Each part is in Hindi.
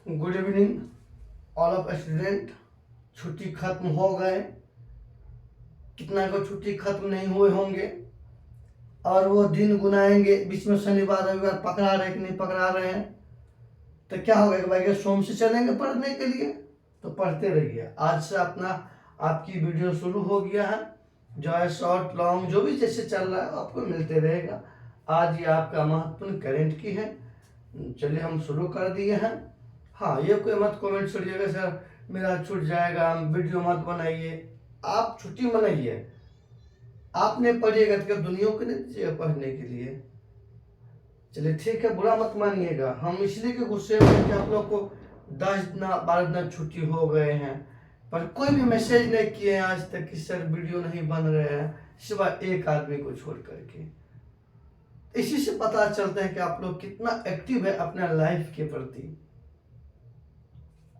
Good evening all of student. छुट्टी खत्म हो गए, कितना को छुट्टी खत्म नहीं हुए होंगे और वो दिन गुनाएंगे। बीच में शनिवार रविवार पकड़ा रहे कि नहीं पकड़ा रहे हैं, तो क्या होगा कि भाई सोम से चलेंगे पढ़ने के लिए, तो पढ़ते रहिए। आज से अपना आपकी वीडियो शुरू हो गया है, जो है शॉर्ट लॉन्ग जो भी जैसे चल रहा है आपको मिलते रहेगा। आज ये आपका महत्वपूर्ण करेंट की है। चलिए हम शुरू कर दिए हैं। हाँ, ये कोई मत कमेंट छोड़िएगा सर मेरा छूट जाएगा, वीडियो मत बनाइए। आप छुट्टी मनाइए, आपने पढ़िएगा तो दुनिया को नहीं दीजिएगा पढ़ने के लिए। चलिए ठीक है, बुरा मत मानिएगा। हम इसलिए के गुस्से में कि आप लोग को 10 दिन 12 दिन छुट्टी हो गए हैं, पर कोई भी मैसेज नहीं किए हैं आज तक कि सर वीडियो नहीं बन रहे हैं, सिवाय एक आदमी को छोड़ करके। इसी से पता चलता है कि आप लोग कितना एक्टिव है अपना लाइफ के प्रति।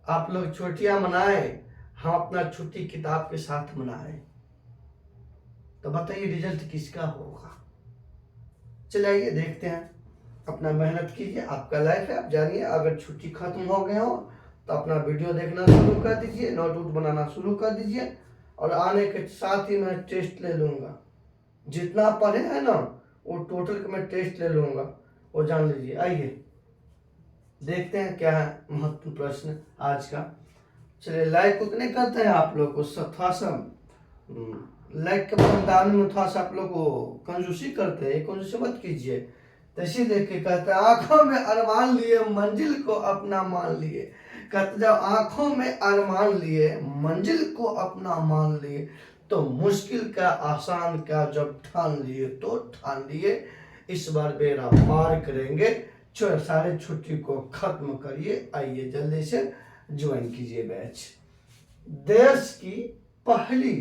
आप लोग छुट्टियां मनाए, हम अपना छुट्टी किताब के साथ मनाए, तो बताइए रिजल्ट किसका होगा। चलिए देखते हैं। अपना मेहनत कीजिए, आपका लाइफ है, आप जानिए। अगर छुट्टी खत्म हो गए हो तो अपना वीडियो देखना शुरू कर दीजिए, नोट वोट बनाना शुरू कर दीजिए, और आने के साथ ही मैं टेस्ट ले लूँगा। जितना पढ़े हैं ना वो टोटल का मैं टेस्ट ले लूँगा, वो जान लीजिए। आइए देखते हैं क्या है महत्वपूर्ण प्रश्न आज का। चलिए लाइक उतने करते हैं आप लोग को, थोड़ा सा लाइक के दान में थोड़ा सा आप लोग को कंजूसी करते हैं, कंजूसी मत कीजिए। तो इसीलिए कहते हैं आंखों में अरमान लिए मंजिल को अपना मान लिए। कहते जब आंखों में अरमान लिए मंजिल को अपना मान लिए, तो मुश्किल का आसान का जब ठान लिए तो ठान लिए, इस बार बेड़ा पार करेंगे। सारे छुट्टी को खत्म करिए, आइए जल्दी से ज्वाइन कीजिए बैच। देश की पहली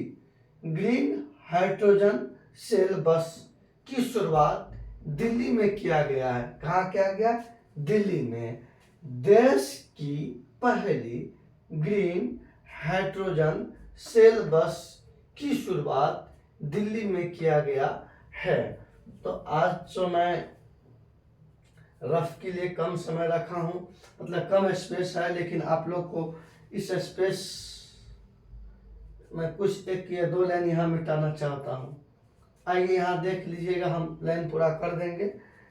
ग्रीन हाइड्रोजन सेल बस की शुरुआत दिल्ली में किया गया है। कहाँ किया गया? दिल्ली में। देश की पहली ग्रीन हाइड्रोजन सेल बस की शुरुआत दिल्ली में किया गया है। तो आज तो मैं रफ के लिए कम समय रखा हूं, मतलब कम स्पेस है, लेकिन आप लोग को इस स्पेस में कुछ एक या दो लाइन यहाँ मिटाना चाहता हूं। आइए यहाँ देख लीजिएगा, हम लाइन पूरा कर देंगे,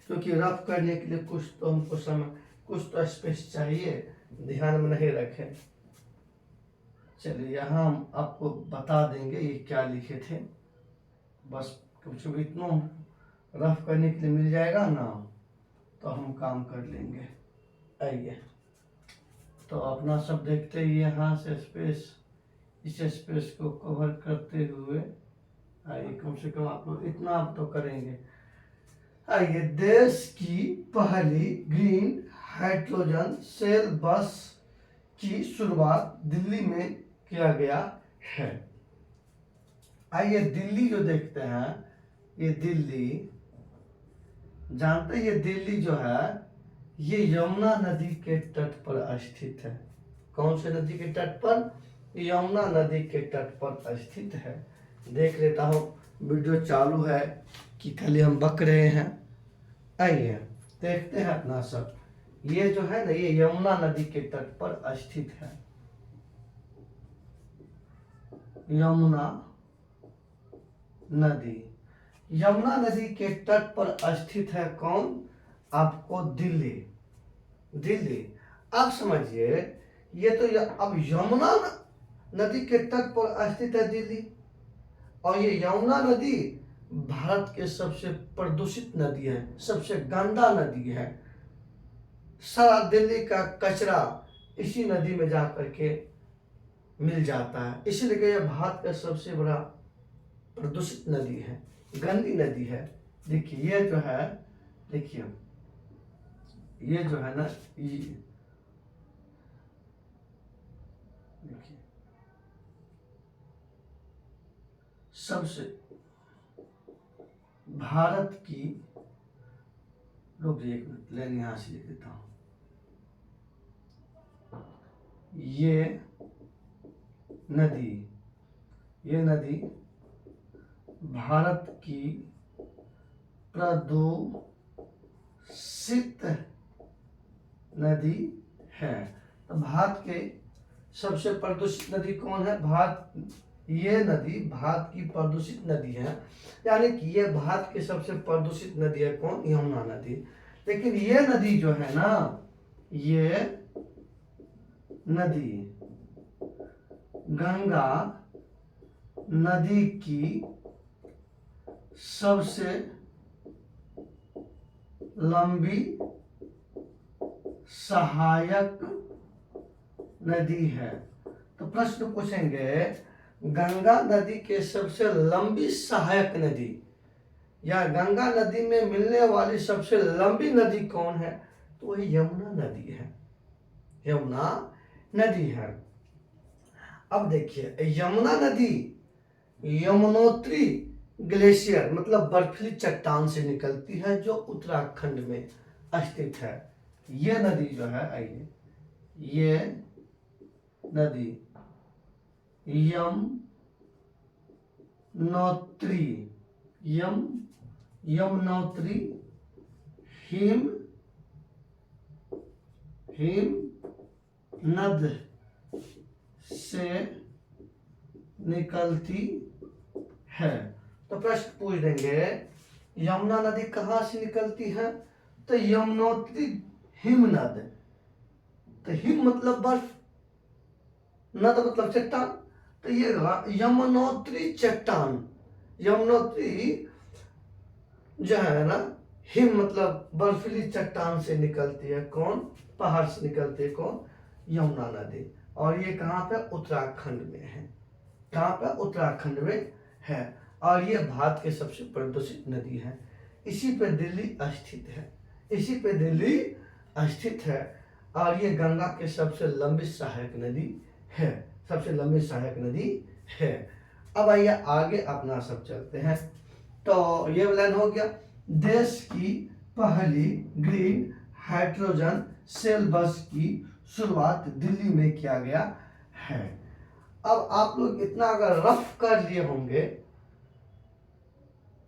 क्योंकि रफ करने के लिए कुछ तो हमको समय, कुछ तो स्पेस चाहिए, ध्यान में नहीं रखें। चलिए यहाँ हम आपको बता देंगे ये क्या लिखे थे, बस कुछ भी इतना रफ करने के लिए मिल जाएगा ना, तो हम काम कर लेंगे। आइए तो अपना सब देखते ही यहाँ से स्पेस, इस स्पेस को कवर करते हुए आइए, कम से कम आप लोग इतना आप तो करेंगे। आइए, देश की पहली ग्रीन हाइड्रोजन सेल बस की शुरुआत दिल्ली में किया गया है। आइए दिल्ली जो देखते हैं, ये दिल्ली जानते हैं, ये दिल्ली जो है ये यमुना नदी के तट पर स्थित है। कौन से नदी के तट पर? यमुना नदी के तट पर स्थित है। देख लेता हूँ वीडियो चालू है कि खाली हम बक रहे हैं। आइए देखते हैं अपना सब। ये जो है ना, ये यमुना नदी के तट पर स्थित है। यमुना नदी, यमुना नदी के तट पर स्थित है कौन? आपको दिल्ली। दिल्ली अब समझिए, ये तो अब यमुना नदी के तट पर स्थित है दिल्ली, और ये यमुना नदी भारत के सबसे प्रदूषित नदी है, सबसे गंदा नदी है। सारा दिल्ली का कचरा इसी नदी में जा करके मिल जाता है, इसलिए यह भारत का सबसे बड़ा प्रदूषित नदी है, गंदी नदी है। देखिए ये जो है, देखिए ये जो है ना, ये देखिए सबसे भारत की, रुक एक मिनट लाइन यहां से लिख देता हूं। ये नदी भारत की प्रदूषित नदी है। तो भारत के सबसे प्रदूषित नदी कौन है? ये नदी भारत की प्रदूषित नदी है, यानी कि ये भारत की सबसे प्रदूषित नदी है। कौन? यमुना नदी। लेकिन ये नदी जो है ना, ये नदी गंगा नदी की सबसे लंबी सहायक नदी है। तो प्रश्न पूछेंगे, गंगा नदी के सबसे लंबी सहायक नदी या गंगा नदी में मिलने वाली सबसे लंबी नदी कौन है? तो वही यमुना नदी है। यमुना नदी है। अब देखिए, यमुना नदी यमुनोत्री ग्लेशियर मतलब बर्फीली चट्टान से निकलती है, जो उत्तराखंड में स्थित है। ये नदी जो है, आइए, ये नदी यमुनोत्री हिम नद से निकलती है। तो प्रश्न पूछ देंगे, यमुना नदी कहाँ से निकलती है? तो यमुनोत्री हिमनद। तो हिम मतलब बर्फ, नद मतलब चट्टान। तो ये यमुनोत्री चट्टान, यमुनोत्री जो है ना, हिम मतलब बर्फीली चट्टान से निकलती है। कौन? पहाड़ से निकलती है। कौन? यमुना नदी। और ये कहाँ पे? उत्तराखंड में है। कहाँ पे? उत्तराखंड में है। और ये भारत के सबसे प्रदूषित नदी है। इसी पे दिल्ली स्थित है। इसी पे दिल्ली स्थित है। और ये गंगा के सबसे लंबी सहायक नदी है। सबसे लंबी सहायक नदी है। अब आइए आगे अपना सब चलते हैं। तो ये लाइन हो गया। देश की पहली ग्रीन हाइड्रोजन सेल बस की शुरुआत दिल्ली में किया गया है। अब आप लोग इतना अगर रफ कर लिए होंगे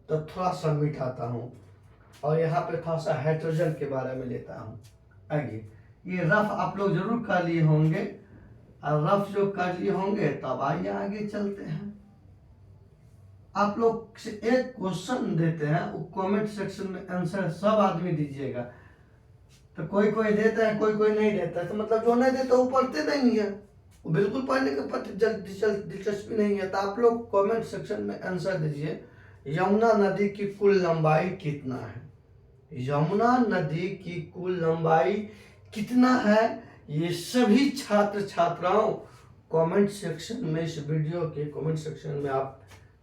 तो थोड़ा सा मिटाता हूं और यहाँ पे थोड़ा सा हाइड्रोजन के बारे में लेता हूं। आइए, ये रफ आप लोग जरूर कर लिए होंगे, और रफ जो कर लिए होंगे तब आइए आगे चलते हैं। आप लोग से एक क्वेश्चन देते हैं, वो कमेंट सेक्शन में आंसर सब आदमी दीजिएगा। तो कोई कोई देता है, कोई कोई नहीं देता है। तो मतलब जो नहीं देता वो पढ़ते नहीं है, वो बिल्कुल पढ़ने के प्रति दिलचस्पी नहीं है। तो आप लोग कमेंट सेक्शन में आंसर दीजिए, यमुना नदी की कुल लंबाई कितना है? यमुना नदी की कुल लंबाई कितना है? ये सभी छात्र छात्राओं कमेंट सेक्शन में, इस वीडियो के कमेंट सेक्शन में आप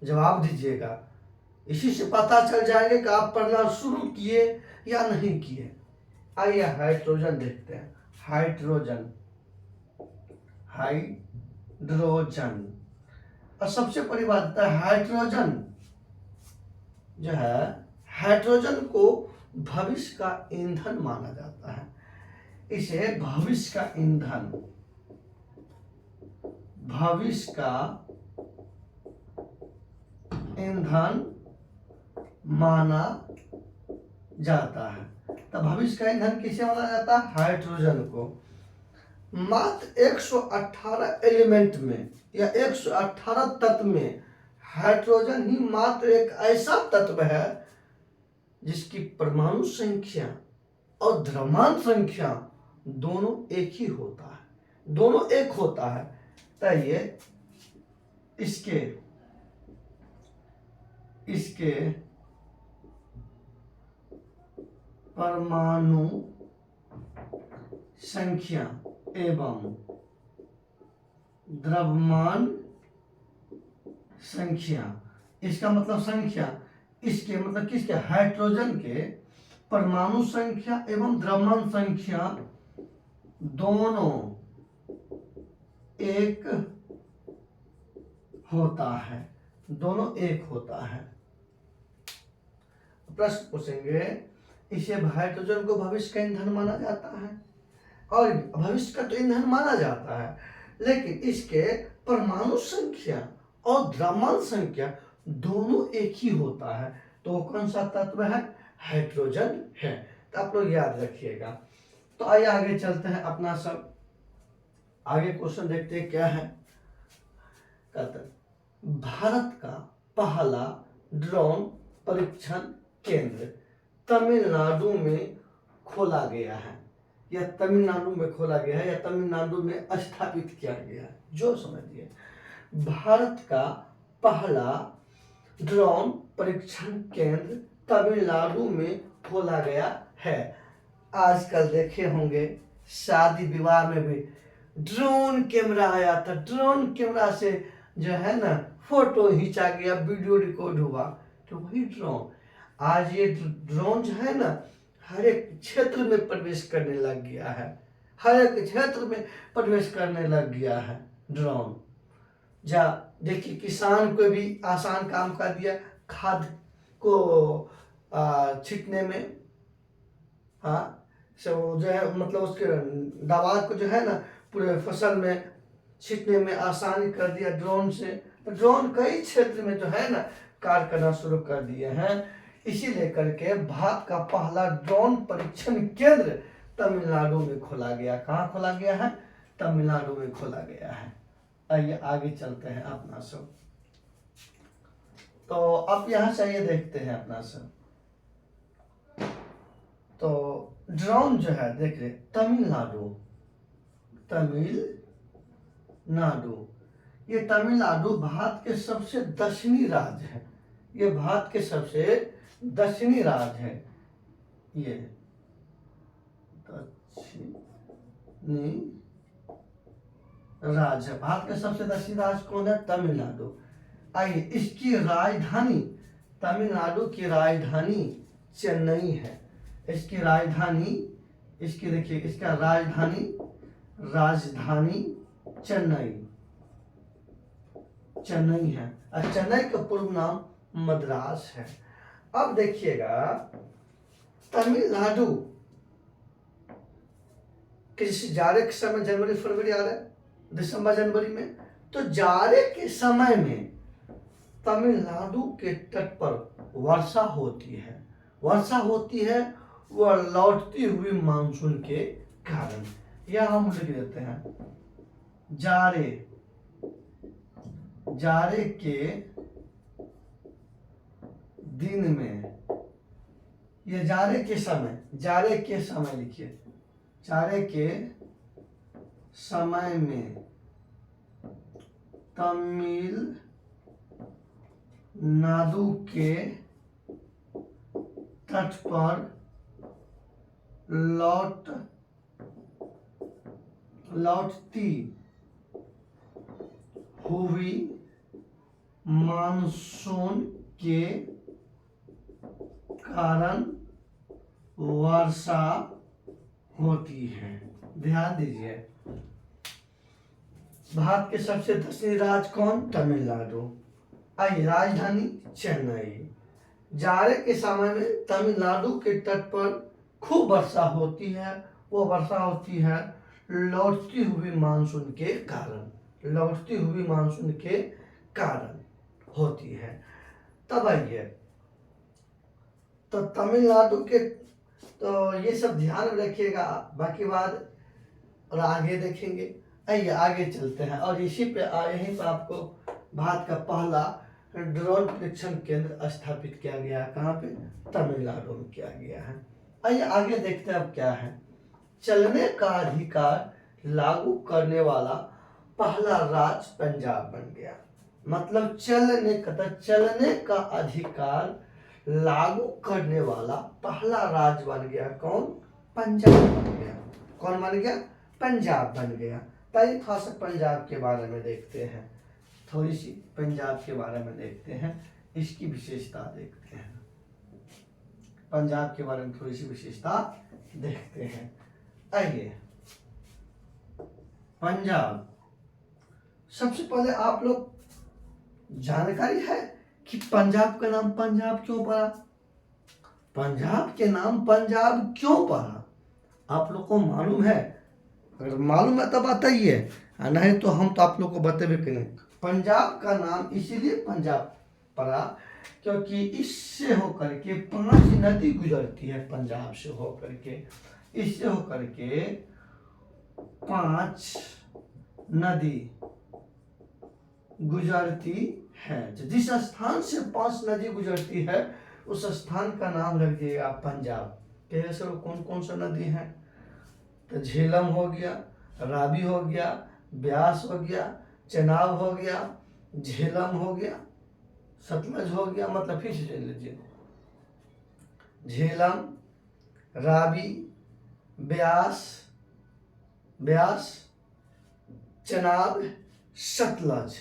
जवाब दीजिएगा। इसी से पता चल जाएंगे कि आप पढ़ना शुरू किए या नहीं किए। आइए हाइड्रोजन देखते हैं। हाइड्रोजन और सबसे बड़ी बात है, हाइड्रोजन जो है, हाइड्रोजन को भविष्य का ईंधन माना जाता है। इसे भविष्य का ईंधन, भविष्य का ईंधन माना जाता है। तो भविष्य का ईंधन किसे माना जाता है? हाइड्रोजन को। मात्र 118 एलिमेंट में या 118 तत्व में हाइड्रोजन ही मात्र एक ऐसा तत्व है जिसकी परमाणु संख्या और द्रव्यमान संख्या दोनों एक ही होता है, दोनों एक होता है। तो ये इसके परमाणु संख्या एवं द्रव्यमान संख्या, इसका मतलब संख्या, इसके मतलब किसके? हाइड्रोजन के परमाणु संख्या एवं द्रव्यमान संख्या दोनों एक होता है, दोनों एक होता है। प्रश्न पूछेंगे, इसे हाइड्रोजन को भविष्य का ईंधन माना जाता है, और भविष्य का तो ईंधन माना जाता है, लेकिन इसके परमाणु संख्या और द्रव्यमान संख्या दोनों एक ही होता है। तो वो कौन सा तत्व है? हाइड्रोजन है। तो आप लोग याद रखिएगा। तो आइए आगे चलते हैं अपना सब। आगे क्वेश्चन देखते हैं क्या है। कहता है भारत का पहला ड्रोन परीक्षण केंद्र तमिलनाडु में खोला गया है, या तमिलनाडु में खोला गया है, या तमिलनाडु में स्थापित किया गया है, जो समझिए। भारत का पहला ड्रोन परीक्षण केंद्र तमिलनाडु में खोला गया है। आजकल देखे होंगे शादी विवाह में भी ड्रोन कैमरा आया था, ड्रोन कैमरा से जो है ना फोटो खींचा गया, वीडियो रिकॉर्ड हुआ, तो वही ड्रोन। आज ये ड्रोन जो है ना हर एक क्षेत्र में प्रवेश करने लग गया है, हर एक क्षेत्र में प्रवेश करने लग गया है ड्रोन। जा देखिए किसान को भी आसान काम कर दिया, खाद को छींटने में, हाँ सब जो है मतलब उसके दवा को जो है ना पूरे फसल में छींटने में आसानी कर दिया ड्रोन से। तो ड्रोन कई क्षेत्र में जो है ना कार्य करना शुरू कर दिए हैं। इसी लेकर के भारत का पहला ड्रोन परीक्षण केंद्र तमिलनाडु में खोला गया। कहाँ खोला गया है? तमिलनाडु में खोला गया है। आइए आगे चलते हैं अपना सब। तो अब यहाँ से ये देखते हैं अपना सब। तो ड्रोन जो है देख रहे तमिलनाडु, ये तमिलनाडु भारत के सबसे दक्षिणी राज्य है। ये भारत के सबसे दक्षिणी राज्य है। ये दक्षिणी राज्य है। भारत के सबसे दक्षिणी राज्य कौन है? तमिलनाडु। आइए इसकी राजधानी, तमिलनाडु की राजधानी चेन्नई है। इसकी राजधानी, इसकी देखिए इसका राजधानी चेन्नई है। और चेन्नई का पूर्व नाम मद्रास है। अब देखिएगा तमिलनाडु किसी जाड़े के समय जनवरी फरवरी आ रहा है, दिसंबर जनवरी में, तो जाड़े के समय में तमिलनाडु के तट पर वर्षा होती है वह लौटती हुई मानसून के कारण। यह हम लिख देते हैं जाड़े के दिन में, ये जाड़े के समय लिखिए, जाड़े के समय में तमिलनाडु के तट पर लौटती हुई मानसून के कारण वर्षा होती है। ध्यान दीजिए, भारत के सबसे दक्षिणी राज्य कौन? तमिलनाडु। आइए राजधानी चेन्नई। जाड़े के समय में तमिलनाडु के तट पर खूब वर्षा होती है। वो वर्षा होती है लौटती हुई मानसून के कारण होती है। तब आइए तो तमिलनाडु के, तो ये सब ध्यान में रखिएगा, बाकी बात और आगे देखेंगे। आइए आगे चलते हैं और इसी पे यहीं पर आपको भारत का पहला ड्रोन परीक्षण केंद्र स्थापित किया गया है। कहाँ पे? तमिलनाडु में किया गया है। आइए आगे देखते हैं अब क्या है। चलने का अधिकार लागू करने वाला पहला राज्य पंजाब बन गया। मतलब चलने का अधिकार लागू करने वाला पहला राज्य बन गया कौन? पंजाब बन गया। कौन बन गया? पंजाब बन गया। ताकि थोड़ा सा पंजाब के बारे में देखते हैं, थोड़ी सी पंजाब के बारे में देखते हैं, इसकी विशेषता देखते हैं। पंजाब के बारे में थोड़ी सी विशेषता देखते हैं। आइए पंजाब, सबसे पहले आप लोग जानकारी है कि पंजाब का नाम पंजाब क्यों पड़ा? पंजाब के नाम पंजाब क्यों पड़ा? आप लोग को मालूम है? अगर मालूम है तो बताइए, नहीं तो हम तो आप लोग को बतेबे करें। पंजाब का नाम इसीलिए पंजाब पड़ा क्योंकि इससे होकर के 5 नदी गुजरती है। पंजाब से होकर के, इससे होकर के 5 नदी गुजरती है। जिस स्थान से 5 नदी गुजरती है उस स्थान का नाम रख दिएगा पंजाब। कैसे कौन कौन सा नदी है? तो झेलम हो गया, रावी हो गया, ब्यास हो गया, चेनाब हो गया, झेलम हो गया, सतलज हो गया। मतलब फिर से चल लीजिए, झेलम, रावी, ब्यास, चेनाब, सतलज,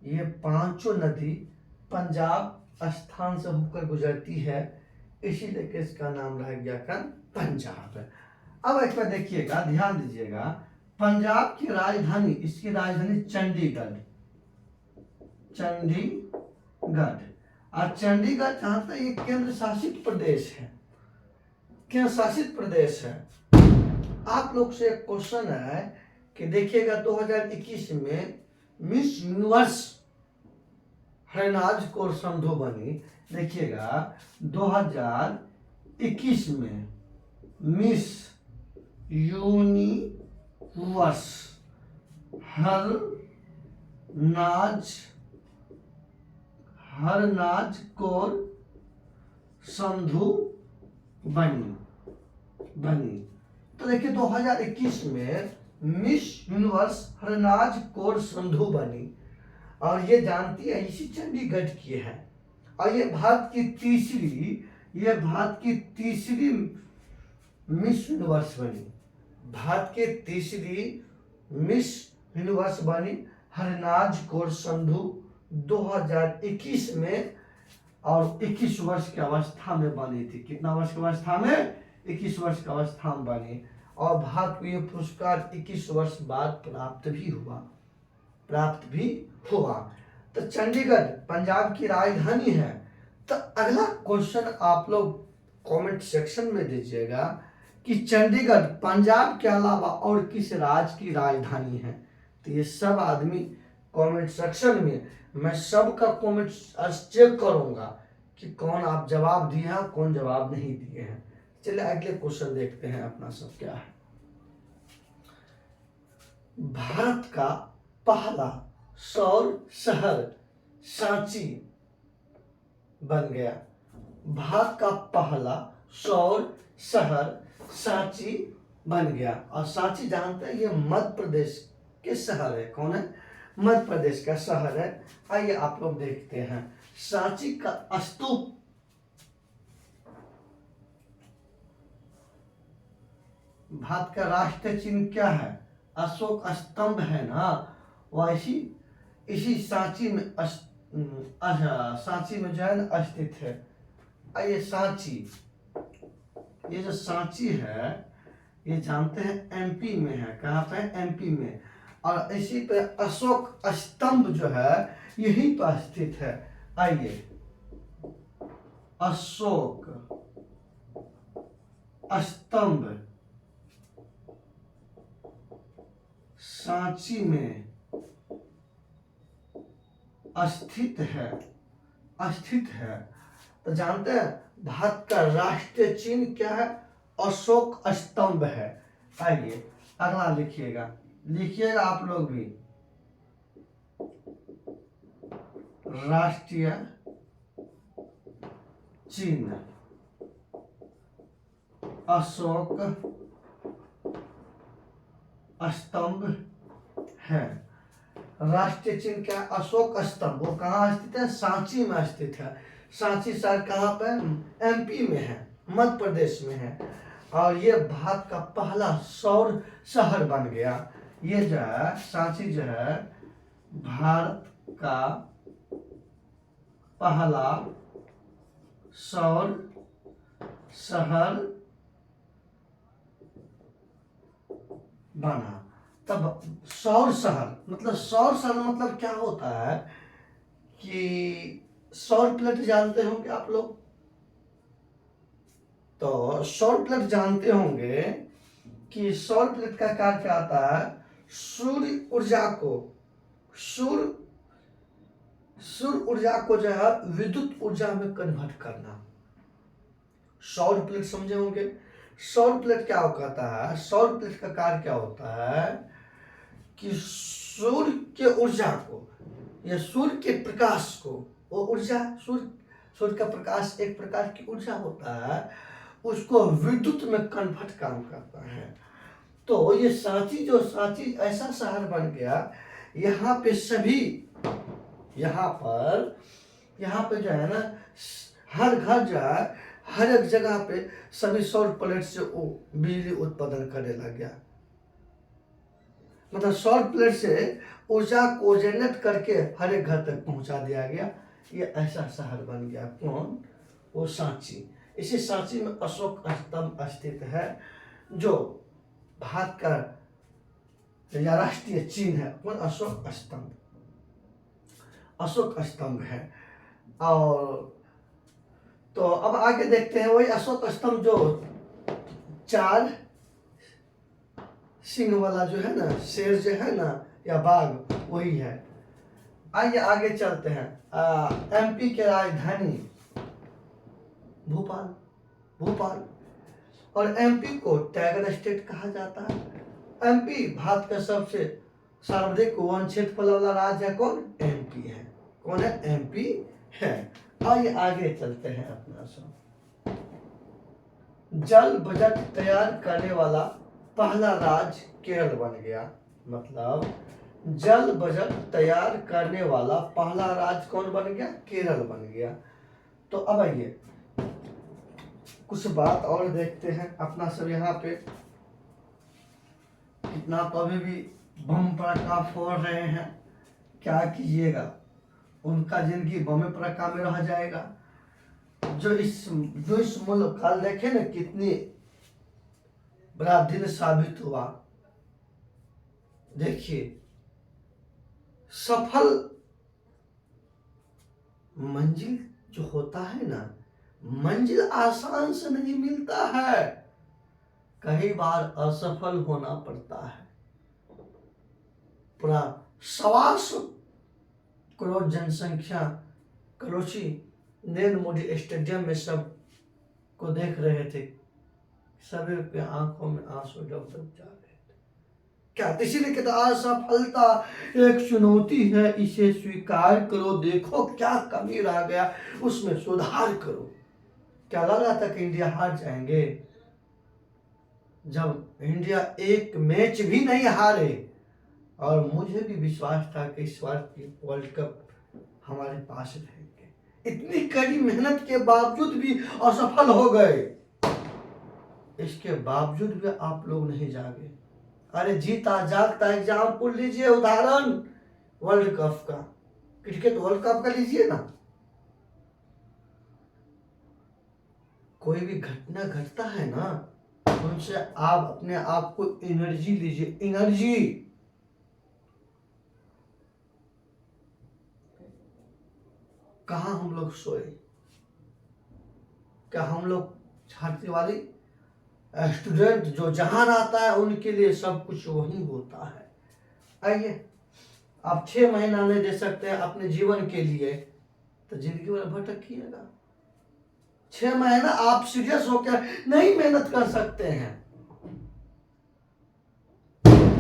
ये पांचों नदी पंजाब स्थान से होकर गुजरती है, इसीलिए कि इसका नाम रह गया पंजाब। अब एक बार देखिएगा, ध्यान दीजिएगा, पंजाब की राजधानी, इसकी राजधानी चंडीगढ़, और चंडीगढ़ जहां तक एक केंद्र शासित प्रदेश है, केंद्र शासित प्रदेश है। आप लोग से एक क्वेश्चन है कि देखिएगा 2021 में मिस यूनिवर्स हरनाज कौर संधू बनी। देखिएगा 2021 में मिस यूनिवर्स हरनाज कौर संधू बनी। तो देखिए 2021 में मिस यूनिवर्स हरनाज कौर संधू बनी, और ये जानती है इसी चंडीगढ़ की है, और ये भारत की तीसरी मिस यूनिवर्स बनी। भारत के तीसरी मिस यूनिवर्स बनी हरनाज कौर संधू 2021 में, और 21 वर्ष की अवस्था में बनी थी। कितना वर्ष की अवस्था में? 21 वर्ष की अवस्था में बनी, और भारत को यह पुरस्कार 21 वर्ष बाद प्राप्त भी हुआ। तो चंडीगढ़ पंजाब की राजधानी है। तो अगला क्वेश्चन आप लोग कमेंट सेक्शन में दीजिएगा कि चंडीगढ़ पंजाब के अलावा और किस राज्य की राजधानी है। तो ये सब आदमी कमेंट सेक्शन में, मैं सबका कमेंट चेक करूंगा कि कौन आप जवाब दिए हैं, कौन जवाब नहीं दिए हैं। चलिए अगले क्वेश्चन देखते हैं अपना सब क्या है। भारत का पहला सौर शहर सांची बन गया। भारत का पहला सौर शहर सांची बन गया, और सांची जानते हैं ये मध्य प्रदेश के शहर है। कौन है? मध्य प्रदेश का शहर है। आइए आप लोग देखते हैं सांची का स्तूप। भारत का राष्ट्रीय चिन्ह क्या है? अशोक स्तंभ है ना, वैसी इसी सांची में सांची में जो है ना स्थित है। ये सांची, ये जो सांची है ये जानते हैं एमपी में है। कहाँ पे? एमपी में। और इसी पे अशोक स्तंभ जो है यही पर स्थित है। आइए, अशोक स्तंभ सांची में स्थित है। तो जानते हैं भारत का राष्ट्रीय चिन्ह क्या है? अशोक स्तंभ है। आइए अगला लिखिएगा आप लोग भी, राष्ट्रीय चिन्ह अशोक स्तंभ है। राष्ट्रीय चिन्ह क्या? अशोक स्तंभ। वो कहाँ स्थित है? सांची में स्थित है। सांची शहर कहाँ पे? एमपी में है, मध्य प्रदेश में है। और ये भारत का पहला सौर शहर बन गया। ये जो है सांची जो है भारत का पहला सौर शहर बना। तब सौर शहर मतलब क्या होता है कि सौर प्लेट जानते होंगे आप लोग। तो सौर प्लेट जानते होंगे कि सौर प्लेट का कार्य क्या आता है? सूर्य ऊर्जा को जो है विद्युत ऊर्जा में कन्वर्ट करना। सौर प्लेट समझे होंगे। सौर प्लेट क्या कहता है? सौर प्लेट का कार्य क्या होता है कि सूर्य के ऊर्जा को, या सूर्य के प्रकाश को, वो ऊर्जा सूर्य का प्रकाश एक प्रकार की ऊर्जा होता है, उसको विद्युत में कन्वर्ट काम करता है। तो ये सांची ऐसा शहर बन गया, यहाँ पे सभी, यहाँ पे जो है ना, हर घर जो है, हर एक जगह पे सभी सौर प्लेट से वो बिजली उत्पादन करने लग गया। मतलब सौर प्लेट से ऊर्जा को जनरेट करके हर एक घर तक पहुंचा दिया गया। ये ऐसा शहर बन गया। कौन? वो सांची। इसी सांची में अशोक स्तंभ स्थित है, जो भारत का या राष्ट्रीय चिन्ह है। कौन? अशोक स्तंभ है। और तो अब आगे देखते हैं, वही अशोक स्तंभ जो 4 सिंह वाला जो है ना, शेर जो है ना, या बाघ, वही है। आइए आगे चलते हैं। एमपी के राजधानी भोपाल, और एमपी को टाइगर स्टेट कहा जाता है। एमपी भारत का सबसे सर्वाधिक वन क्षेत्रफल वाला राज्य है। कौन? एमपी है। कौन है? एमपी है। आइए आगे चलते हैं अपना सब। जल बजट तैयार करने वाला पहला राज्य केरल बन गया। मतलब जल बजट तैयार करने वाला पहला राज्य कौन बन गया? केरल बन गया। तो अब आइए कुछ बात और देखते हैं। अपना सब यहाँ पे इतना तो अभी भी बम पड़ाका फोड़ रहे हैं, क्या कीजिएगा, उनका जिंदगी बम पड़ाका में रह जाएगा। जो इस मुल्क काल देखे ना, कितनी बड़ा दिन साबित हुआ। देखिए, सफल मंजिल जो होता है ना, मंजिल आसान से नहीं मिलता है, कई बार असफल होना पड़ता है। पूरा 125 करोड़ जनसंख्या करोची नरेंद्र मोदी स्टेडियम में सब को देख रहे थे, सभी के आंखों में आंसू डब जा रहे थे। क्या? इसीलिए कहता, असफलता एक चुनौती है, इसे स्वीकार करो, देखो क्या कमी रह गया, उसमें सुधार करो। क्या लग रहा था कि इंडिया हार जाएंगे? जब इंडिया एक मैच भी नहीं हारे, और मुझे भी विश्वास था कि इस बार की वर्ल्ड कप हमारे पास रहेंगे, इतनी कड़ी मेहनत के बावजूद भी असफल हो गए। इसके बावजूद भी आप लोग नहीं जागे। अरे जीता जागता एग्जाम्पल लीजिए, उदाहरण वर्ल्ड कप का, क्रिकेट वर्ल्ड कप का लीजिए ना। कोई भी घटना घटता है ना, उनसे आप अपने आप को एनर्जी लीजिए, एनर्जी। कहाँ हम लोग सोए? क्या हम लोग छात्र वाली स्टूडेंट जो जहां रहता है उनके लिए सब कुछ वही होता है। आइए, आप 6 महीना नहीं दे सकते हैं अपने जीवन के लिए, तो जिंदगी में भटकिएगा। 6 महीना आप सीरियस होकर नहीं मेहनत कर सकते हैं।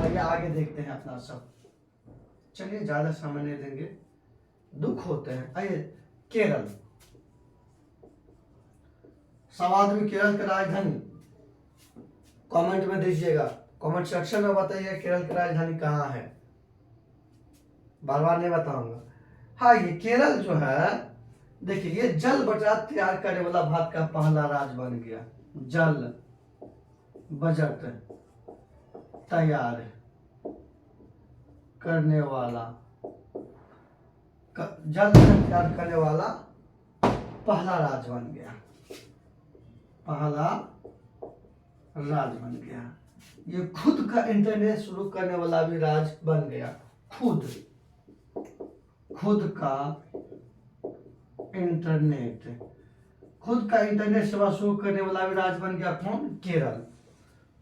आइए आगे देखते हैं अपना सब। चलिए, ज्यादा समय नहीं देंगे, दुख होते हैं। आइए, केरल। सब आदमी केरल की राजधानी कमेंट में दीजिएगा, कमेंट सेक्शन में बताइए केरल की राजधानी कहाँ है। बार बार नहीं बताऊंगा। हाँ, ये केरल जो है, देखिए, ये जल बजट तैयार करने वाला भारत का पहला राज्य बन गया। जल बजट तैयार करने वाला, जल बजट तैयार करने वाला पहला राज्य बन गया। पहला राज्य बन गया। ये खुद का इंटरनेट शुरू करने वाला भी राज्य बन गया। खुद का इंटरनेट सेवा शुरू करने वाला भी राज्य बन गया। कौन? केरल।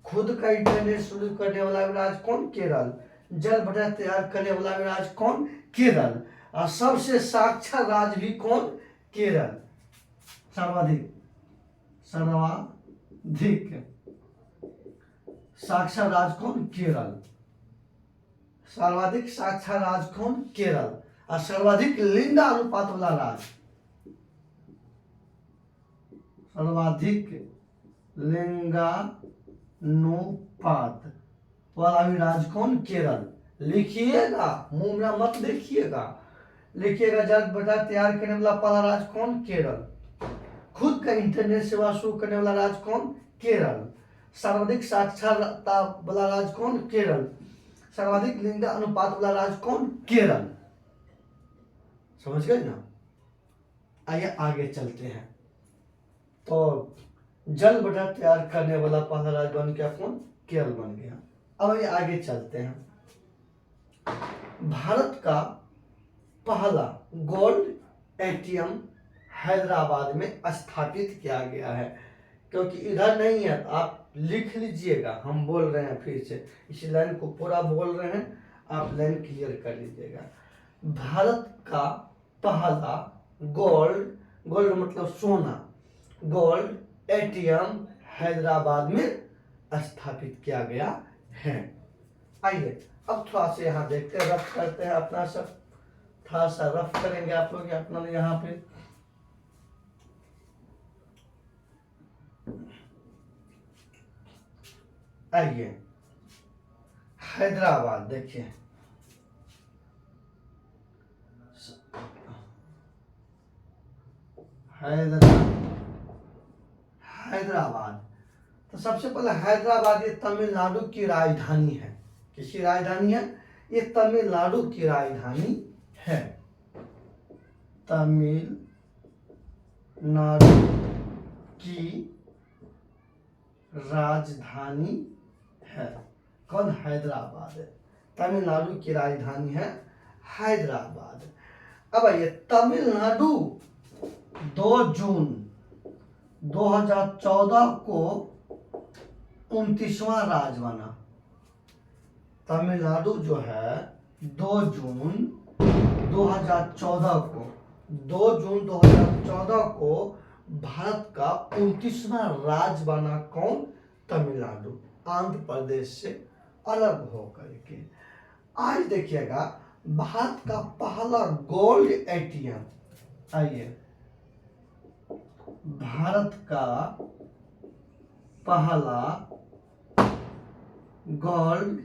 खुद का इंटरनेट शुरू करने वाला भी राज्य कौन? केरल। जल बजट तैयार करने वाला भी राज्य कौन? केरल। और सबसे साक्षर राज्य भी कौन? केरल। सर्वाधिक साक्षर राज्य कौन? केरल। सर्वाधिक साक्षर राज्य कौन? केरल। और सर्वाधिक लिंगानुपात वाला राज्य, सर्वाधिक लिंगानुपात वाला भी राज्य कौन? केरल। लिखिएगा, मुंह में मत देखिएगा, लिखिएगा। जल बेटा तैयार करने वाला पहला राज्य कौन? केरल। खुद का इंटरनेट सेवा शुरू करने वाला राज्य कौन? केरल। सर्वाधिक साक्षरता वाला राज्य कौन? केरल। सर्वाधिक लिंग अनुपात वाला राज्य कौन? केरल। समझ गए ना? आइए आगे चलते हैं। तो जल बेटा तैयार करने वाला पहला राज्य बन गया कौन? केरल बन गया। अब ये आगे चलते हैं। भारत का पहला गोल्ड एटीएम हैदराबाद में स्थापित किया गया है। क्योंकि इधर नहीं है तो आप लिख लीजिएगा, हम बोल रहे हैं फिर से, इस लाइन को पूरा बोल रहे हैं, आप लाइन क्लियर कर लीजिएगा। भारत का पहला गोल्ड मतलब सोना, गोल्ड एटीएम हैदराबाद में स्थापित किया गया है। आइए अब थोड़ा सा यहाँ देखते हैं, रफ करते हैं अपना सब, थोड़ा सा रफ करेंगे आप लोग अपना यहाँ पे। आइए हैदराबाद देखिए, हैदराबाद। तो सबसे पहले हैदराबाद ये तमिलनाडु की राजधानी है। किसकी राजधानी है? ये तमिलनाडु की राजधानी है। तमिलनाडु की राजधानी है कौन? हैदराबाद है। तमिलनाडु की राजधानी है हैदराबाद। अब ये तमिलनाडु 2 जून 2014 को 29वां राज्य बना। तमिलनाडु जो है 2 जून 2014 को, 2 जून 2014 को भारत का 29वां राज्य बना कौन? तमिलनाडु, आंध्र प्रदेश से अलग होकर के। आज देखिएगा भारत का पहला गोल्ड एटीएम, आइए भारत का पहला गोल्ड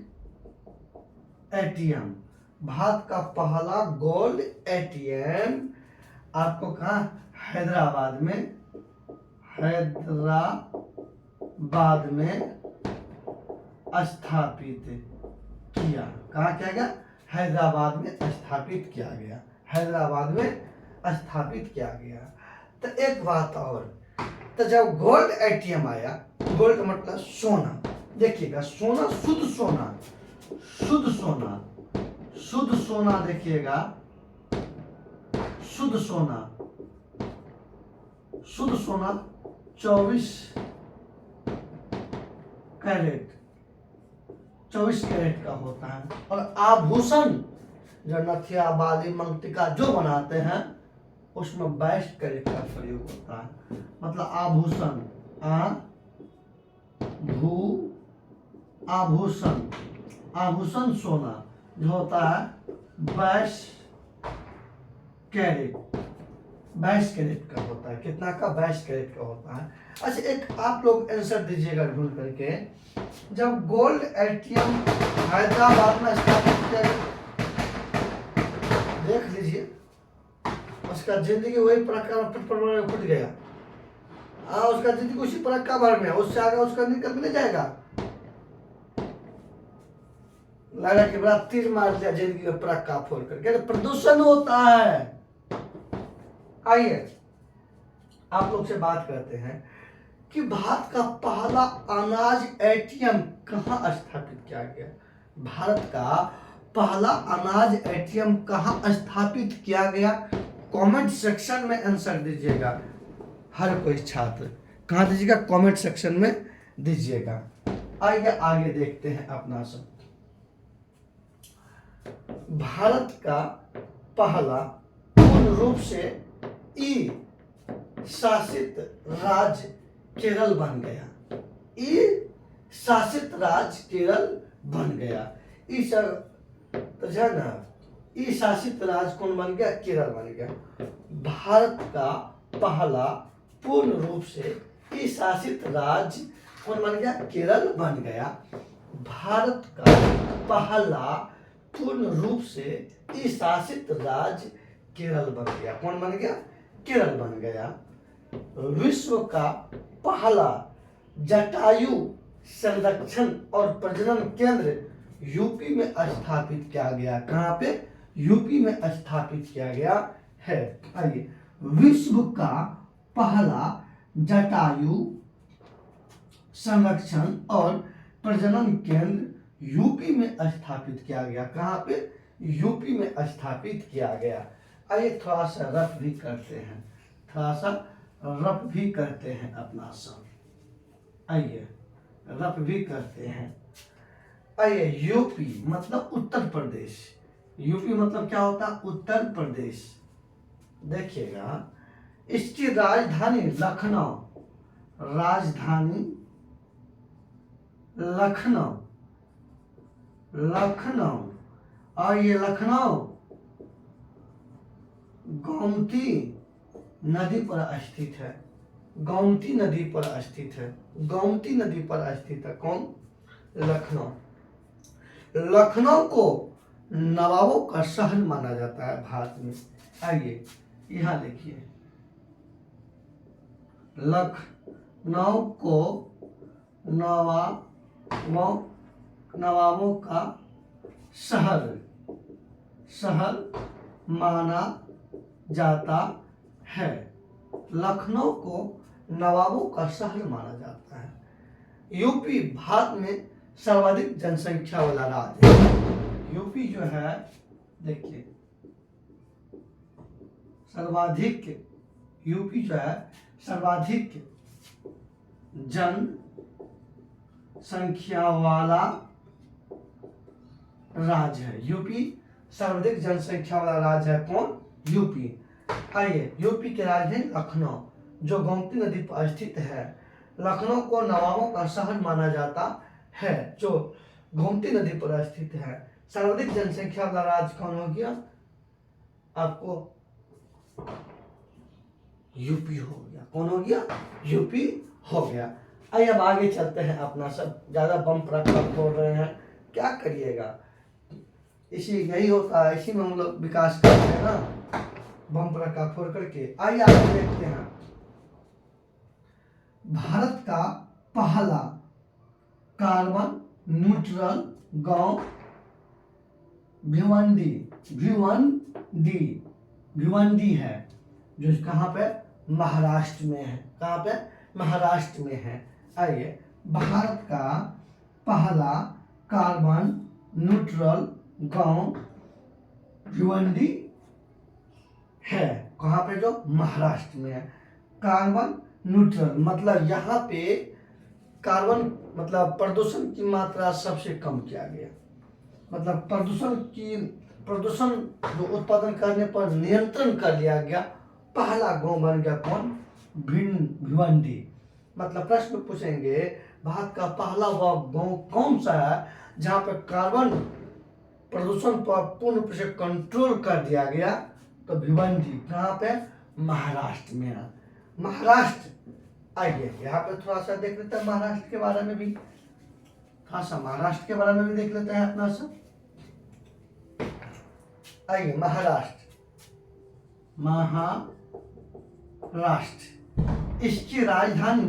एटीएम, भारत का पहला गोल्ड एटीएम आपको कहा? हैदराबाद में, हैदराबाद में स्थापित किया। कहाँ किया गया? हैदराबाद में स्थापित किया गया। हैदराबाद में स्थापित किया गया। तो एक बात और, तो जब गोल्ड एटीएम आया, गोल्ड का मतलब सोना, देखिएगा सोना, शुद्ध सोना, शुद्ध सोना, शुद्ध सोना देखिएगा, शुद्ध सोना, शुद्ध सोना 24 कैरेट, 24 कैरेट का होता है। और आभूषण जो नथिया, बाली, मंगटिका जो बनाते हैं उसमें 22 कैरेट का प्रयोग होता है। मतलब आभूषण, आभूषण, आभूषण सोना जो होता है 22 कैरेट, 22 कैरेट का होता है। कितना का? 22 कैरेट का होता है। अच्छा एक आप लोग आंसर दीजिएगा ढूंढ करके, जब गोल्ड एटीएम हैदराबाद में स्थापित किया, देख लीजिए उसका जिंदगी वही प्रकार फुट गया। उसका जिंदगी उसी प्रकार भर में, उससे आगे उसका निकल नहीं जाएगा। लगा कि बड़ा तीर मार दिया जिंदगी में पटाखा फोड़ करके, प्रदूषण होता है। आइए आप लोग से बात करते हैं कि भारत का पहला अनाज एटीएम कहाँ स्थापित किया गया? भारत का पहला अनाज एटीएम कहाँ स्थापित किया गया? कमेंट सेक्शन में आंसर दीजिएगा। हर कोई छात्र कहाँ दीजिएगा? कमेंट सेक्शन में दीजिएगा। आइए आगे देखते हैं अपना सब। भारत का पहला पूर्ण रूप से ई शासित राज्य केरल बन गया। ई शासित राज्य केरल बन गया। इस तो जो है ना, ई शासित राज्य कौन बन गया? केरल बन गया। भारत का पहला पूर्ण रूप से ई शासित राज्य कौन बन गया? केरल बन गया। भारत का पहला पूर्ण रूप से ई शासित राज्य केरल बन गया। कौन बन गया? केरल बन गया। विश्व का पहला जटायु संरक्षण और प्रजनन केंद्र यूपी में स्थापित किया गया। कहाँ पे? यूपी में स्थापित किया गया है। आइए, विश्व का पहला जटायु संरक्षण और प्रजनन केंद्र यूपी में स्थापित किया गया। कहाँ पे? यूपी में स्थापित किया गया। आइए थोड़ा सा रफ भी करते हैं, थोड़ा सा रफ भी करते हैं अपना सब। आइए रफ भी करते हैं। आइए, यूपी मतलब उत्तर प्रदेश। यूपी मतलब क्या होता है? उत्तर प्रदेश। देखिएगा, इसकी राजधानी लखनऊ, राजधानी लखनऊ, लखनऊ। और ये लखनऊ गोमती नदी पर स्थित है। गोमती नदी पर स्थित है। गोमती नदी पर स्थित है। कौन? लखनऊ। लखनऊ को नवाबों का शहर माना जाता है भारत में। आइए यहाँ देखिए, लखनऊ को नवाबों का शहर माना जाता है। लखनऊ को नवाबों का शहर माना जाता है। यूपी भारत में सर्वाधिक जनसंख्या वाला राज्य है। यूपी जो है, देखिए, सर्वाधिक, यूपी जो है सर्वाधिक जनसंख्या वाला राज्य है। यूपी सर्वाधिक जनसंख्या वाला राज्य है। कौन? यूपी। आइए, यूपी की राजधानी लखनऊ जो गोमती नदी पर स्थित है। लखनऊ को नवाबों का शहर माना जाता है जो गोमती नदी पर स्थित है। सर्वाधिक जनसंख्या वाला राज्य कौन हो गया? आपको यूपी हो गया। कौन हो गया? यूपी हो गया। आइए अब आगे चलते हैं। अपना सब ज्यादा बम पटाखा फोड़ रहे हैं, क्या करिएगा? इसी यही होता है, इसी में हम लोग विकास करते हैं ना, बम पटाखा फोड़ करके। आइए आगे देखते हैं। भारत का पहला कार्बन न्यूट्रल गांव भिवंडी, भिवंडी, भिवंडी है, जो कहाँ पे? महाराष्ट्र में है। कहाँ पे? महाराष्ट्र में है। आइए, भारत का पहला कार्बन न्यूट्रल गांव भिवंडी है। कहाँ पे? जो महाराष्ट्र में है। कार्बन न्यूट्रल मतलब यहाँ पे कार्बन मतलब प्रदूषण की मात्रा सबसे कम किया गया। मतलब प्रदूषण जो उत्पादन करने पर नियंत्रण कर लिया गया। पहला गांव बन गया। कौन? भिवंडी। मतलब प्रश्न पूछेंगे, भारत का पहला वह गांव कौन सा है जहां पर कार्बन प्रदूषण पर पूर्ण रूप से कंट्रोल कर दिया गया? तो भिवंडी। कहाँ पे? महाराष्ट्र में है। महाराष्ट्र। आइए यहाँ पे थोड़ा सा देख लेते हैं महाराष्ट्र के बारे में भी, थोड़ा सा महाराष्ट्र के बारे में भी देख लेते हैं अपना सब। आइए, महाराष्ट्र, इसकी राजधानी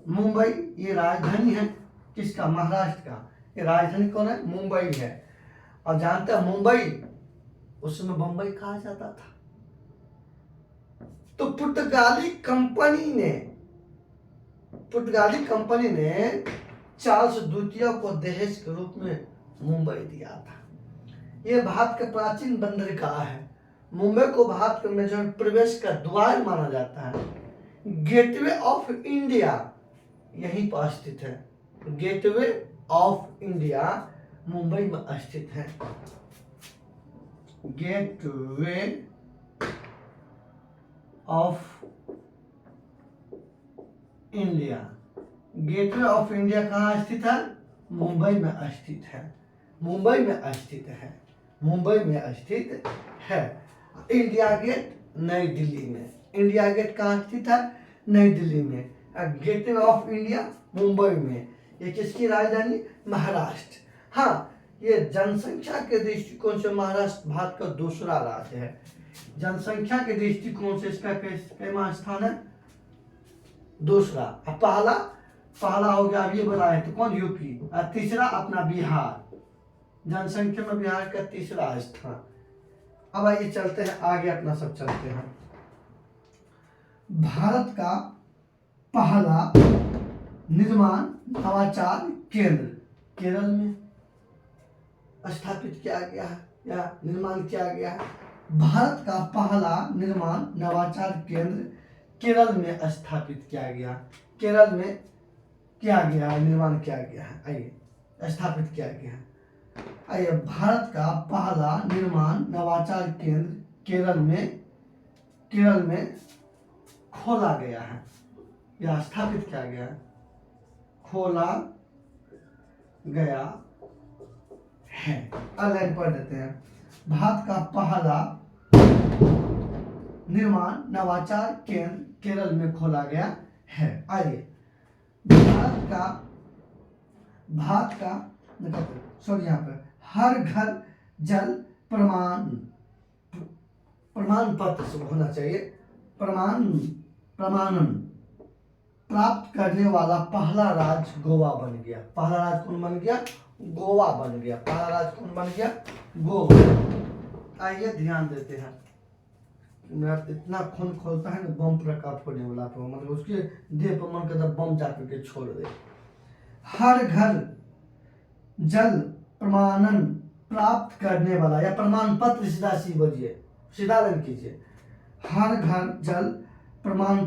मुंबई ये राजधानी है। किसका? महाराष्ट्र का। ये राजधानी कौन है? मुंबई है। और जानते हैं मुंबई उसमें बंबई कहा जाता था। तो पुर्तगाली कंपनी ने चार्ल्स द्वितीय को दहेज के रूप में मुंबई दिया था। यह भारत का प्राचीन बंदरगाह है। मुंबई को भारत में जो प्रवेश का द्वार माना जाता है। गेटवे ऑफ इंडिया यहीं पर स्थित है। गेटवे ऑफ इंडिया मुंबई में स्थित है। Gateway of India, gateway of India कहाँ स्थित है? मुंबई में स्थित है। मुंबई में स्थित है, मुंबई में स्थित है। इंडिया गेट नई दिल्ली में, इंडिया गेट कहाँ स्थित है? नई दिल्ली में। गेटवे ऑफ इंडिया मुंबई में। ये किसकी राजधानी? महाराष्ट्र। हाँ, ये जनसंख्या के दृष्टिकोण से महाराष्ट्र भारत का दूसरा राज्य है। जनसंख्या के दृष्टिकोण से इसका कैमा स्थान है? दूसरा। पहला पहला हो गया, अभी बोला है तो कौन? यूपी। और तीसरा अपना बिहार, जनसंख्या में बिहार का तीसरा स्थान। अब आइए चलते हैं आगे, अपना सब चलते हैं। भारत का पहला निर्माण नवाचार केंद्र केरल में स्थापित किया गया है या निर्माण किया गया है। भारत का पहला निर्माण नवाचार केंद्र केरल में स्थापित किया गया, केरल में किया गया है, निर्माण किया गया है। आइए, स्थापित किया गया है। आइए, भारत का पहला निर्माण नवाचार केंद्र केरल में खोला गया है या स्थापित किया गया है, खोला गया है। लाइन पढ़ देते हैं। भारत का पहला निर्माण नवाचार केंद्र केरल में खोला गया है। आइए, भारत का सॉरी, यहाँ पर हर घर जल प्रमाण पत्र से होना चाहिए, प्रमाणन प्राप्त करने वाला पहला राज्य गोवा बन गया। पहला राज्य कौन बन गया? गोवा बन गया। पहला राज्य कौन बन गया? गोवा। आइए ध्यान देते हैं। मेरा इतना खून खोलता है ना, बम प्रकट होने वाला तो मतलब उसके देह पर मन करता बम जाकर के छोड़ दे। हर घर जल प्रमाणन प्राप्त करने वाला या प्रमाण पत्र, सीधा सी बजिए, सीधा रन कीजिए। हर घर जल प्रमाण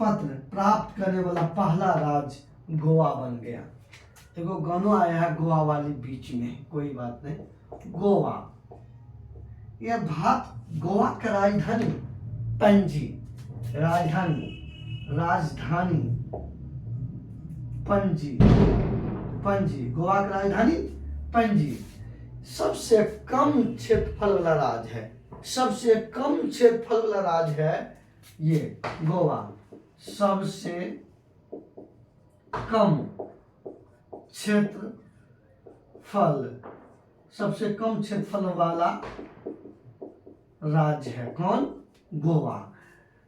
पत्र प्राप्त करने वाला पहला राज्य गोवा बन गया। देखो गाना आया है गोवा वाली बीच में, कोई बात नहीं। गोवा, यह भारत, गोवा का राजधानी पणजी, राजधानी पणजी, गोवा की राजधानी पणजी। सबसे कम क्षेत्रफल वाला राज्य है, सबसे कम क्षेत्रफल वाला राज्य है ये गोवा। सबसे कम क्षेत्रफल वाला राज्य है कौन? गोवा।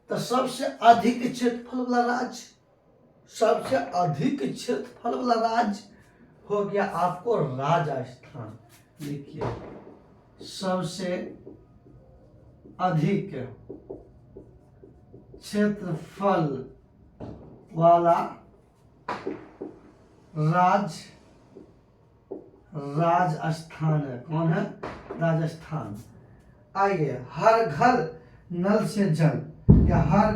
तो सबसे अधिक क्षेत्रफल वाला राज्य, सबसे अधिक क्षेत्रफल वाला राज्य हो गया आपको राजस्थान। देखिए, सबसे अधिक क्षेत्रफल वाला राजस्थान है। कौन है? राजस्थान। आइए, हर घर नल से जल या हर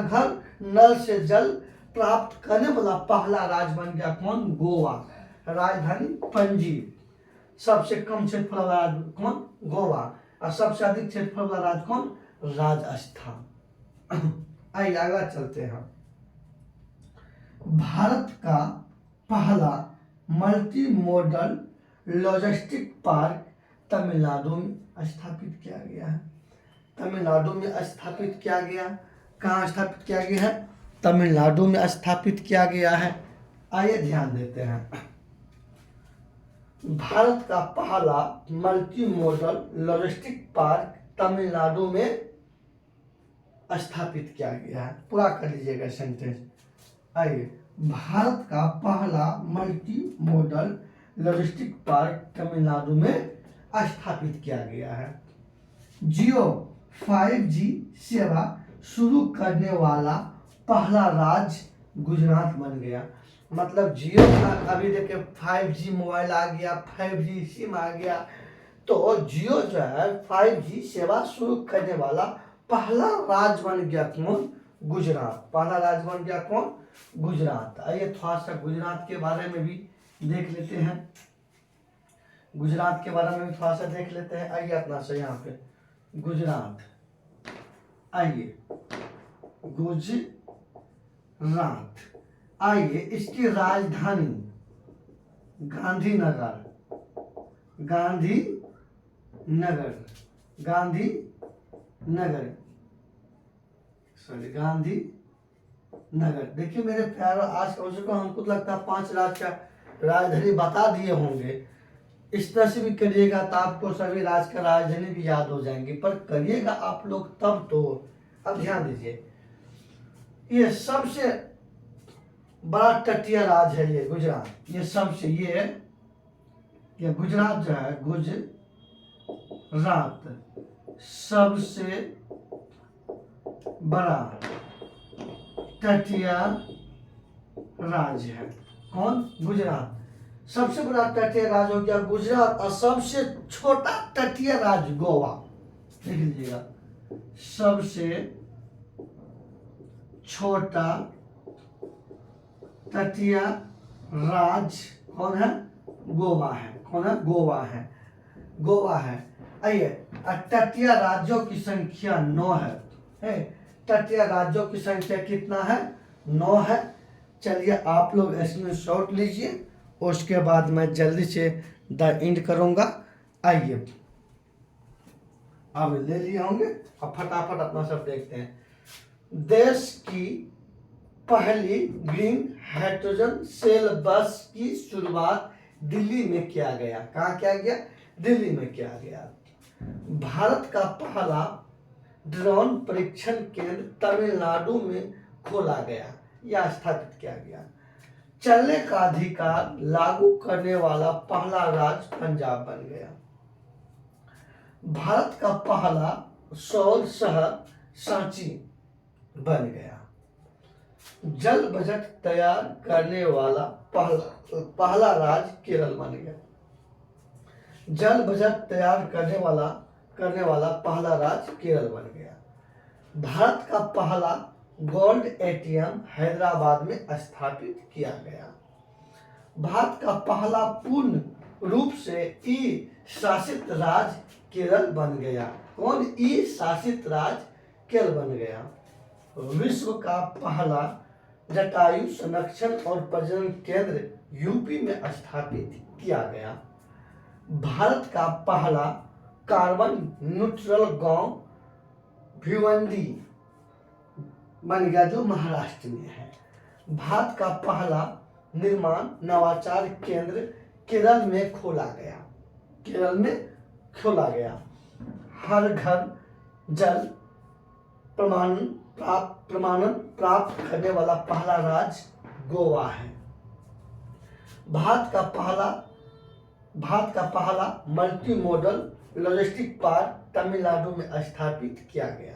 घर नल से जल प्राप्त करने वाला पहला राज्य बन गया कौन? गोवा। राजधानी पणजी। सबसे कम क्षेत्रफल वाला राज्य कौन? गोवा। और सबसे अधिक क्षेत्रफल वाला राज्य कौन? राजस्थान। आइए आगे चलते हैं। भारत का पहला multi modal logistic park Tamil Nadu में स्थापित किया गया है। तमिलनाडु में स्थापित किया गया। कहाँ स्थापित किया गया है? तमिलनाडु में स्थापित किया गया है। आइए ध्यान देते हैं। भारत का पहला multi modal logistic park Tamil Nadu में स्थापित किया गया है। पूरा कर लीजिएगा सेंटेंस। आइए, भारत का पहला multi modal logistic park Tamil Nadu में स्थापित किया गया है। जियो 5G सेवा शुरू करने वाला पहला राज्य गुजरात बन गया। मतलब जियो का अभी देखिए 5G मोबाइल आ गया, 5G सिम आ गया, तो जियो जो है 5G सेवा शुरू करने वाला पहला राज्य बन गया कौन? गुजरात। पहला राज्य बन गया कौन? गुजरात। आइए थोड़ा सा गुजरात के बारे में भी देख लेते हैं। गुजरात के बारे में भी थोड़ा सा देख लेते हैं। आइए अपना से यहाँ पे गुजरात। आइए गुजरात। आइए इसकी राजधानी गांधीनगर, गांधीनगर, गांधीनगर, सॉरी गांधीनगर। देखिए मेरे प्यारों, आज कम से कम हमको लगता है 5 राज्य का राजधानी बता दिए होंगे। इस तरह से भी करिएगा तो आपको सभी राज्य का राजधानी भी याद हो जाएंगे, पर करिएगा आप लोग तब तो। अब ध्यान दीजिए, ये सबसे बड़ा तटीय राज्य है ये गुजरात। ये सबसे ये गुजरात जो है, गुजरात सबसे बड़ा तटीय राज्य है। कौन? गुजरात। सबसे बड़ा तटीय राज्य हो गया गुजरात, और सबसे छोटा तटीय राज्य गोवा। लिख लीजिएगा, सबसे छोटा तटीय राज्य कौन है? गोवा है। कौन है? गोवा है। गोवा है। आइए, तटीय राज्यों की संख्या 9 है। तटीय राज्यों की संख्या कितना है? 9 है। चलिए आप लोग इसमें शॉर्ट लीजिए, उसके बाद मैं जल्दी से द एंड करूंगा। आइए, अब ले लिए होंगे, अब फटाफट अपना सब देखते हैं। देश की पहली ग्रीन हाइड्रोजन सेल बस की शुरुआत दिल्ली में किया गया। कहाँ किया गया? दिल्ली में किया गया। भारत का पहला ड्रोन परीक्षण केंद्र तमिलनाडु में खोला गया या स्थापित किया गया। चलने का अधिकार लागू करने वाला पहला राज्य पंजाब बन गया। भारत का पहला सौर शहर सांची बन गया। जल बजट तैयार करने वाला पहला राज्य केरल बन गया। जल बजट तैयार करने वाला पहला राज्य केरल बन गया। भारत का पहला गोल्ड एटीएम हैदराबाद में स्थापित किया गया। भारत का पहला पूर्ण रूप से ई शासित राज्य केरल बन गया। कौन? ई शासित राज्य केरल बन गया। विश्व का पहला जटायु संरक्षण और प्रजनन केंद्र यूपी में स्थापित किया गया। भारत का पहला कार्बन न्यूट्रल गांव भिवंडी बन गया, जो महाराष्ट्र में है। भारत का पहला निर्माण नवाचार केंद्र केरल में खोला गया। केरल में खोला गया। हर घर जल प्रमाणन प्राप्त करने वाला पहला राज्य गोवा है। भारत का पहला multi modal logistic park Tamil Nadu में स्थापित किया गया।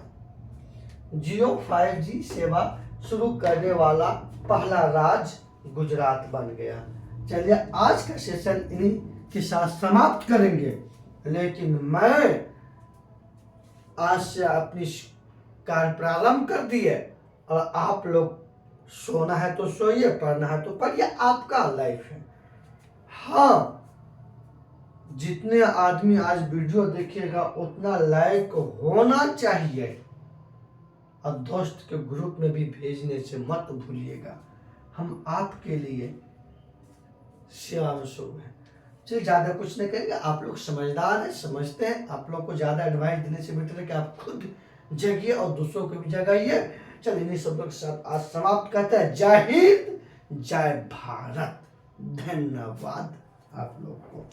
जियो 5G सेवा शुरू करने वाला पहला राज्य गुजरात बन गया। चलिए आज का सेशन इन्हीं के साथ समाप्त करेंगे, लेकिन मैं आज से अपनी कार्य प्रारंभ कर दिए, और आप लोग सोना है तो सोइए, पढ़ना है तो पढ़िए, आपका लाइफ है। हाँ, जितने आदमी आज वीडियो देखेगा उतना लाइक होना चाहिए, और दोस्त के ग्रुप में भी भेजने से मत भूलिएगा। हम आपके लिए सेवा में शुरू हैं। चलिए ज़्यादा कुछ नहीं कहेंगे, आप लोग समझदार हैं, समझते हैं। आप लोग को ज़्यादा एडवाइस देने से बेटर है कि आप खुद जगिए और दूसरों को भी जगाइए। चलिए इन्हीं सब लोग के साथ आज समाप्त करते हैं। जय हिंद, जय भारत। धन्यवाद आप लोग को।